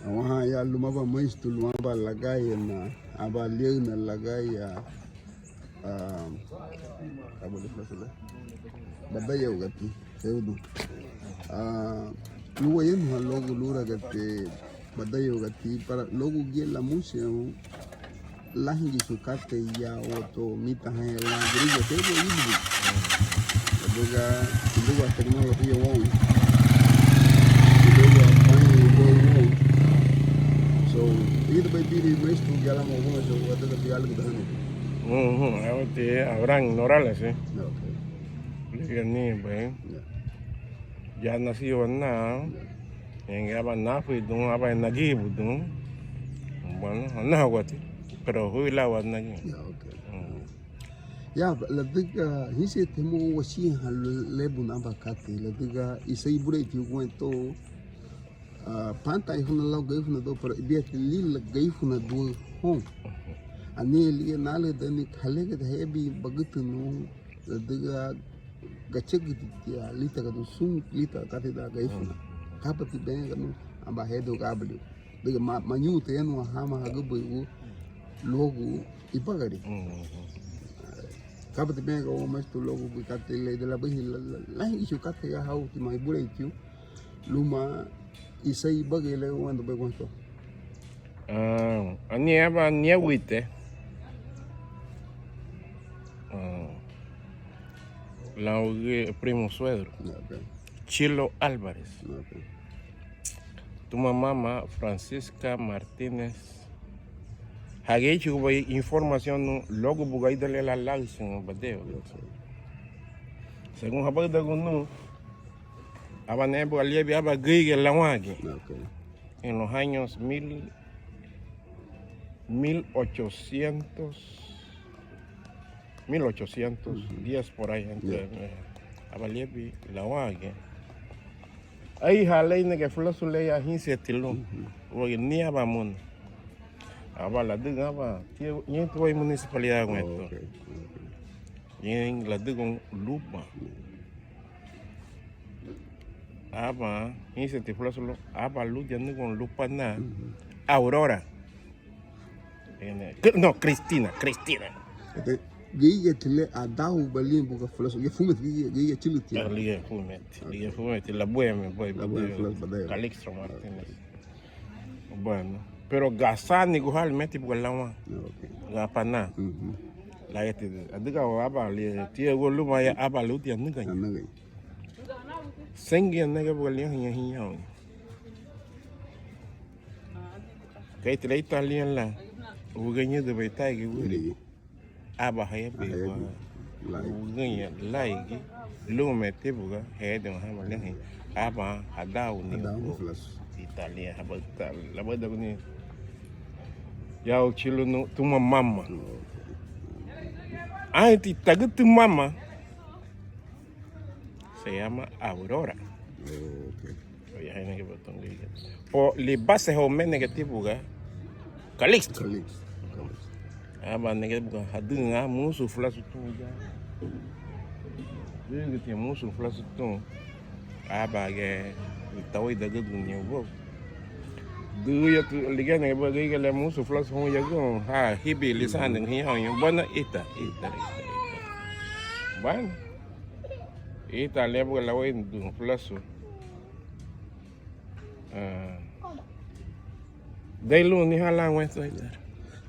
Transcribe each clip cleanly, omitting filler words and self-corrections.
Awaha ya lumaba maistu lumaba lagaya na aba liagna lagaya abo de flasala badaya ugati seudu luwa yen ha logo lura gate badaya ugati para logo gie la museo lahingi sukate ya oto mita ha la grilla tebo ibu duga tecnología wong duga pani wong so either by diri waste to gala mo mo so wata da bial gudano Awate orang Norales, okay ligan ni ba? Ya nació na, en aba nafi dun aba nagibu dun. Bueno, na hawati, pero huila na ni. yeah okay ya la diga hisi temo wasi ha lebun abakati la diga isai bure ti kwento panta ihuna law gaifuna do para biat lil gaifuna do hon ani li nale dani khale ga hebi bagutu no la diga gachek ya lita ga sum lita kati da gaifuna kapati ben ga no amba hedo gabli diga manyu te no hama ha gubu logo ipagari kapati ben ga o mastu logo bukate le de la bihi la isu kate ya hau ti mai bure tiu luma isai bagele wando be gonto Ani aba niawite. La primo suegro, okay Chilo Álvarez. okay Tu mamá Francisca Martínez. Hage chuba información logo bugay dale la lags en badeo. Según habag da gunu, aba nebo aliebi aba gige la wagi. okay En los años 1810 por ahí entre abaliebi la wagi. Ahí jalei ne que fue su ley a hinse tilón. Porque ni abamun. Aba la diga aba tío ni tu municipalidad con esto. okay Ni la diga con lupa. Aba hinse tilón solo aba luz ya no con lupa na. Aurora. No, Cristina. ate giga tile adahu balin buka flaso ye fumet giga chiluti Liga Fumet, la buena, badeo Calixto Martínez. Bueno, pero Gasani Gujal meti por la mano. okay Gapana. La este, adiga aba le tie golu ma ya aba lu tie niga. anaga Sengi nega por le hiya. Kay tre italian la. Uganya de betai gi wuri. Aba haya be wa. Uganya laigi. Lu meti buga he de ha ma le. Aba hadau ni. flaso Italia habata la boda ni. Yao chilo no tu mama. Ay, tu mamá se llama Aurora. okay Por le base home negativo ga Calixto. Aba negativo hadunga musu flasu tu ya. Dinga ti musu flasu tu. Aba ge tawai daga dunia wo. Du ya tu liga ne ba ga le musu flasu ho ya go ha hibi lisan ng hiya yung bona ita. Bueno, ita le bo la way du flasu. Dai lu ni hala wen so ita.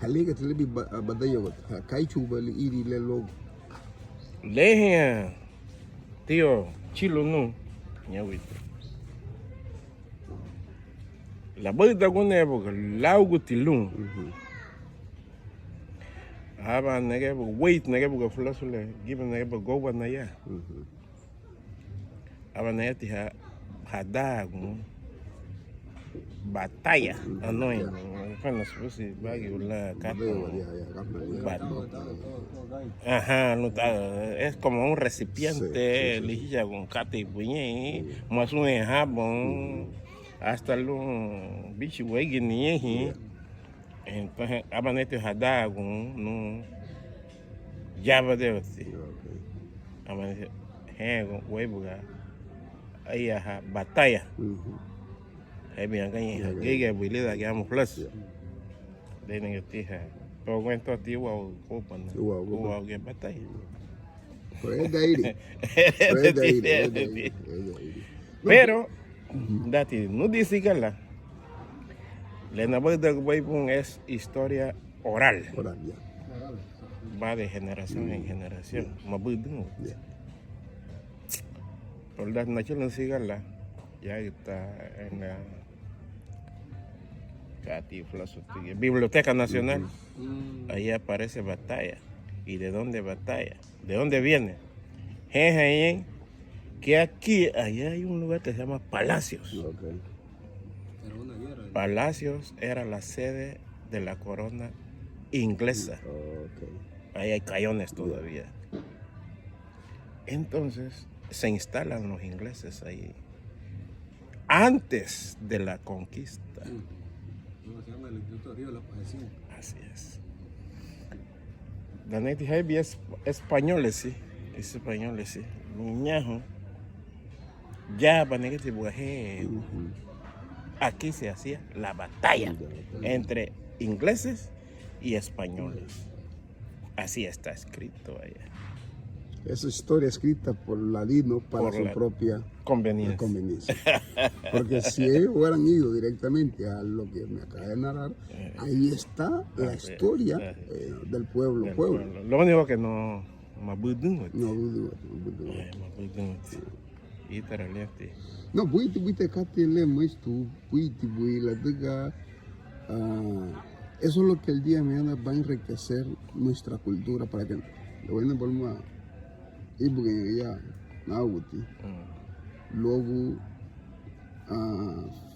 haliga tile bi badaya wat kai chuba li iri le logo Lehia, tío, chilo no, ñawito. La bolita con época, laugo tilum. Aba nege bo wait nege bo flasule, give nege bo go wa na ya. Aba nege ti hadago batalla, anoy. Kana susi bagi ula kato. Ajá, es como un recipiente, lija con cate y puñe, más un jabón, hasta lo bicho huegue ni entonces abanete hadago, no, ya va de usted. Abanete, huevo, ahí ajá, batalla. bien que giga builida que amo plus de negativa pero cuento tío wow copa no wow que batalla Pues de ahí. Pues de ahí. pero dati no dice que la voz de Weibun es historia oral Ya. va de generación en generación mabudun por la nación sigala ya está en la Biblioteca Nacional. Ahí aparece batalla. ¿Y de dónde batalla? ¿De dónde viene? Que aquí, allá hay un lugar que se llama Palacios. Okay. Palacios era la sede de la corona inglesa. Okay. Ahí hay cañones todavía. Entonces se instalan los ingleses ahí. Antes de la conquista. Así es. La neti heavy es españoles, sí. Es españoles, sí. Niñajo. Ya, panegati buaje. Aquí se hacía la batalla entre ingleses y españoles. Así está escrito allá. Esa historia escrita por Ladino para su propia conveniencia. Porque si ellos hubieran ido directamente a lo que me acaba de narrar, ahí está la historia del pueblo. Lo único que no mabudun. No, buite katile muistu, buite la diga. Eso es lo que el día de mañana va a enriquecer nuestra cultura para que lo bueno volvamos a ir ya nauti. Luego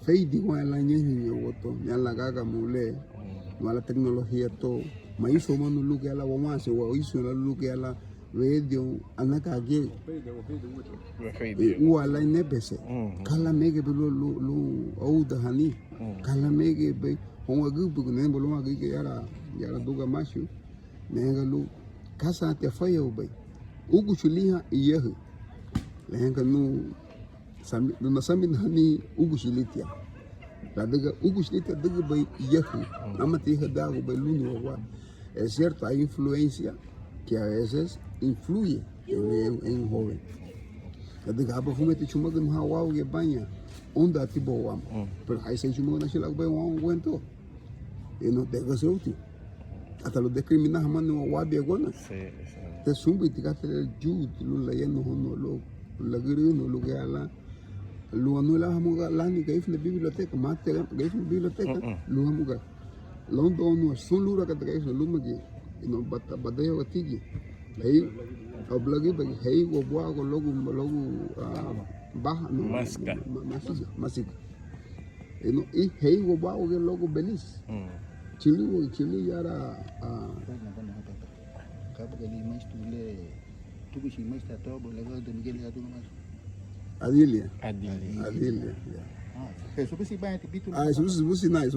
fei digo en la niña voto ya la gaga mule no la tecnología todo ma hizo mano lu que la bomba se o hizo la lu que la radio anaka ge o la nebese kala mege lu o da hani kala mege be on gubu ne bolo ma ge yara duga mashu ne lu kasa te fayo be ugu chuliha iyehu lehenga nu sami na sami hani ugu chilitia la diga ugu chilitia diga bay iyehu amati hada go bay luni wa es cierto hay influencia que a veces influye en un joven la diga aba fumete chumaga no hawa ge banya onda tibo wa pero hay se chumaga na chila bay wa cuento y no debe ser útil hasta los discriminados mano wa be gona te sumbi tikate el jud lu la yeno hono lo la grino lu que ala lu anu la hamuga la ni que ifne biblioteca mate que ifne biblioteca lu hamuga londo no son lura que te eso lu magi no batayo gatigi ahí oblagi be hey go boa go logo baja no masica no y hey go boa go logo belis chili yara Adilia. Eso que se va a título. Eso nai.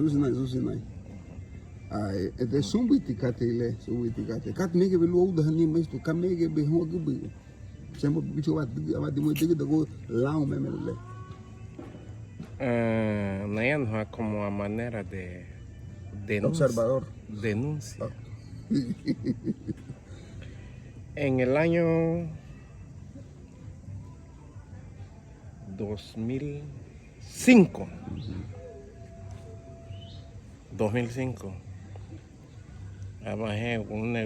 Ete sumbitikate ile, sumbitikate. Kat mege be lu da ni mais tu kamege be ho gbe. Sembo bicho wa di mo de go lao memele. Nayan como a manera de observador. Denuncia. En el año 2005, trabajé con una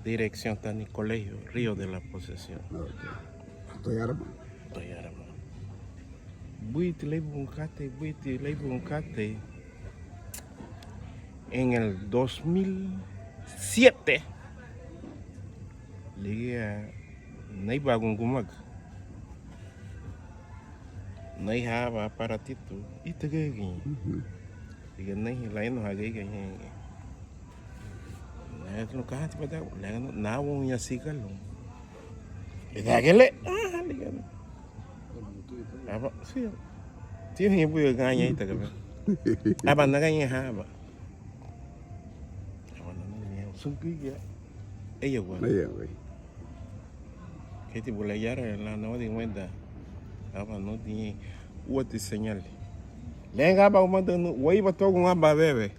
dirección de mi colegio, Río de la Posesión. Estoy armado. Buiti ley buncate. En el 2007 llegué a Neibagungumac. Neihaba aparatito. Y te gay. Diga Nei, la no haga gay. No cante para la na un ya sigalo. Y dágale. Aba, sí. Tiene que ir a ganar esta cabeza. Aba na ganar haba. Sungguh ella güey. Que te voy a hallar en la nueva de cuenta. Aba no tiene uati señal. Lenga ba umanda no wai ba to gun aba bebe.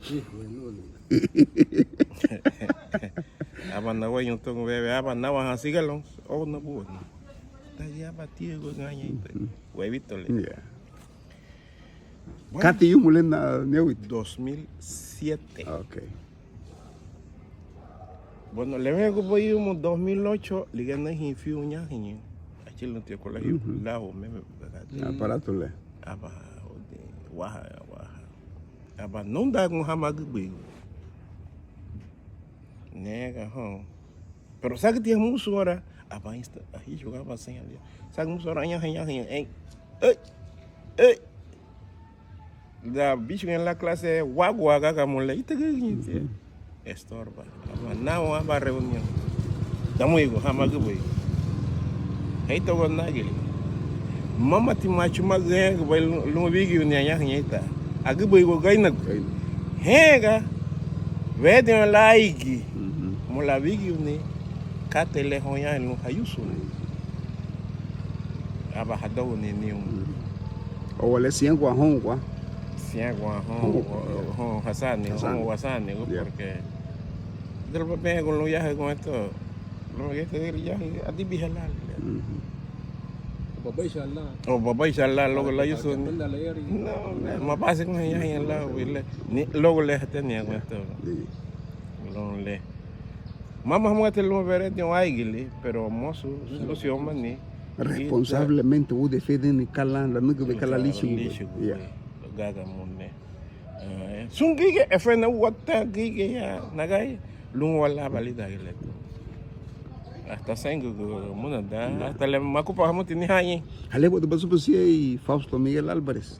Aba na wai to gun bebe aba na wa hasigalon o na bu. Ta ya ba tie go nganya ite. Wai bitole. Yeah. Kati yung muli na newit. 2007. Okay. Bueno, le vengo por ahí como 2008, le gané en Fiuña, en aquí no tiene colegio, lado, me Aparato le. aba, waha, aba, não dá com hamagui. Nega, pero sabe que tinha muita hora, aba, aí jogava assim ali, sabe muita hora, ei, da bicho em la clase, waga, camole, e te estorba. Now aba reunião. Damo ego, hamagui. Aí tô com nagel. Mama ti machu magé, vai lungo bigi unia nyita. Agi boy go gaina. Hega. Vede un like. Mo la bigi uni katele honya lu hayusu. Aba hado ni nium. O wale sien kwa hon kwa. Sien kwa hon hasani, hon wasani porque del papel con los viajes con esto. Lo que te diría a ti bihalal. O papá inshallah luego la yuso. No, ma pase con ella en la luego le tenía con esto. Lo le. Mamá mo te lo veré de aigili, pero mozo solución mani. Responsablemente u defende ni kala la nuke be kala lichu. Ya. Lo gaga monne. Sungi ke efena wata gige ya nagai lungo wala balida gile. Hasta sengo muna da hasta le makupa hamo tini hayi. Hale bo de basu y Fausto Miguel Álvarez.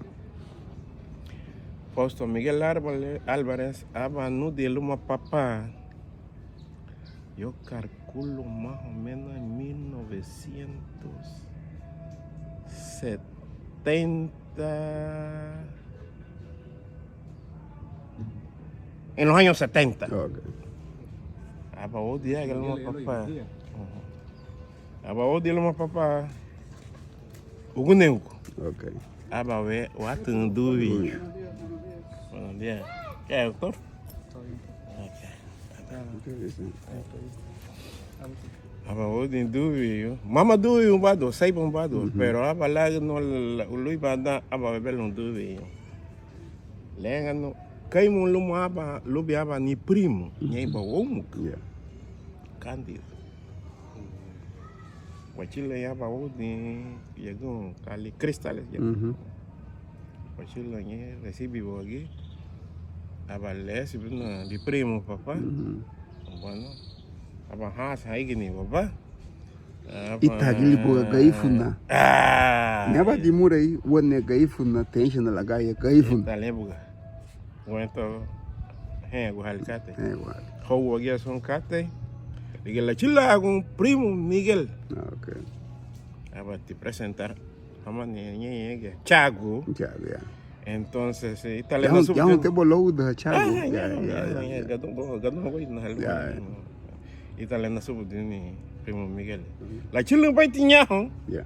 Fausto Miguel Álvarez aba no de luma papá. Yo calculo más o menos en 1970. En los años 70. Okay. Aba o dia que luma papá. Aba o dia luma papá. Uguneuco. Okay. Aba we watu duvi. Buenos días. ¿Qué, doctor? Aba odi duvi. Mama duvi un bado, sei un bado, pero aba la no lui bada aba bebel un duvi. Lenga no kai mun lumu aba lubi aba ni primo, nyai ba womu. Yeah. Cándido. Wachile aba odi yagun kali cristales ya. Wachile nye recibi bogi. Aba les di primo papá. Bueno, aba has haigini papá. Itagili bo gaifuna. Nyaba di murai wonne gaifuna tension la gaya gaifuna. Dale buga. Bueno, go halcate. Wa. How ya son cate. Diga la chila con primo Miguel. Okay. Aba te presentar. Ama nye Chago. Ya, ya. Entonces, italiano Ya un te bolou de Chago. Ya. Gadon voy na halu. Italiano subu ni primo Miguel. La chila pai tinyaho. Ya.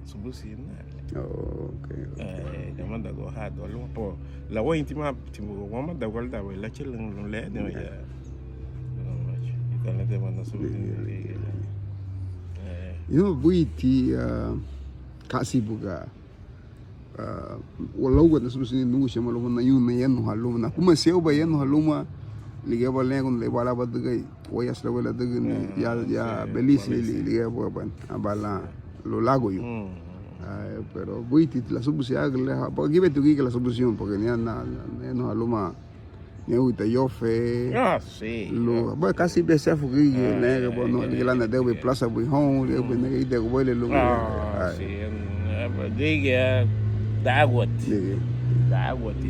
Subu sina. Okay. Llamando a Gojado, luego la voy intima, tipo, vamos a guardar, la chela no le de ya. Y tal vez te mando su. Yo buiti kasi buga. Walau gua nasu sini nungu siapa lu na yun na yan no halu na kuma siapa ba yan no halu ma liga ba lengon le bala ba dagay wayas la wala dagay ya Belize liga ba ban abala lo lago yo. Pero buiti la solución porque aquí vete que la solución porque ni no aluma ni uita yo fe Sí. Lo ba casi be se fu que ne que no que la na de plaza bu home de ne que de huele lo Sí, diga dagwat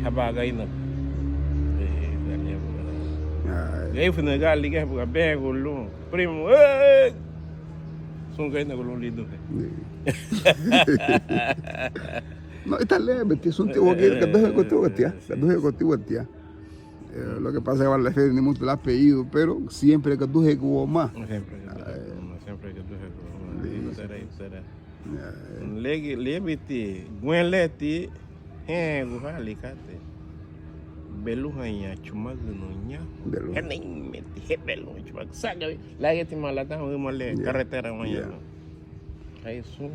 habaga ina gay fu na gal liga bu be gulu primo son gay na gulu lido. No, está leve, es un tío que lo que pasa es que vale fe ni mucho el apellido, pero siempre que tú más. Siempre que tú Legi lebiti gwenleti gu halikate. Belu hanya cuma genunya. Belu. Hening meti hebelu cuma saga lagi ti malata mole carretera manya. Kai sun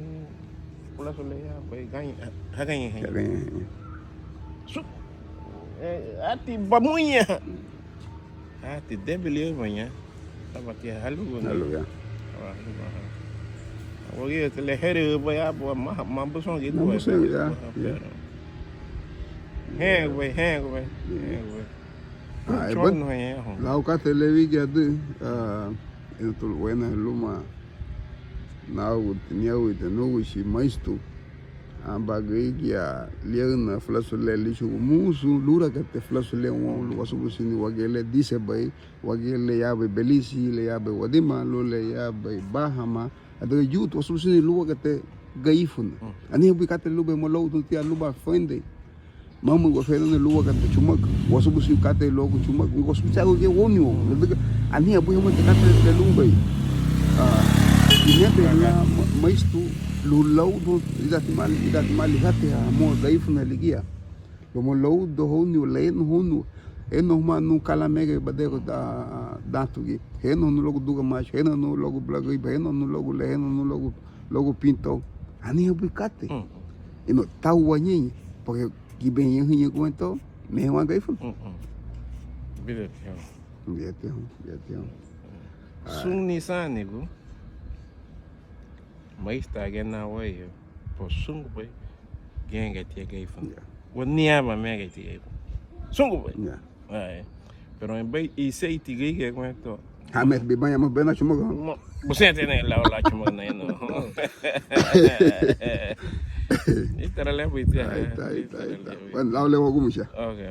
pula solea bai ganha haganha. Su ati bamunya. Ati debeli manya. Tabati halu ya. Oye, te le here ya más busón gitu. Busón ya. Güey. But la ukate levi gade entul wena luma na utnia wite no wishi maistu ambaga ya liana flasule lishu musu lura kate flasule won wasu busini wagele dise bay wagele yabe belisi le yabe wadima lole yabe bahama ada yut wasu busini luwa kate gaifun ani bi kate lube molo tutia luba fende mamu go feno ne luwa kate chumak wasu busini kate logo chumak wasu chago ke wonyo ani abu hama kate le lumbai inete na maistu lulau do idat mal hate mo daifu na ligia lo mo lau do honu len honu eno ma no kala mega badego da datugi eno no logo duga mais eno no logo blagoi eno no logo le eno no logo pinto ani ubicate eno tawani porque giben yin cuento me wan gaifu bietio Sunni sanigu mais tá gena way po sungu bay genga tie gaifan wonia ma mega tie sungu bay ai pero en bay i sei ti gege kwento hamet be banya mo bena chumo você tem la chumo na no esta la le bueno la le gumusha okay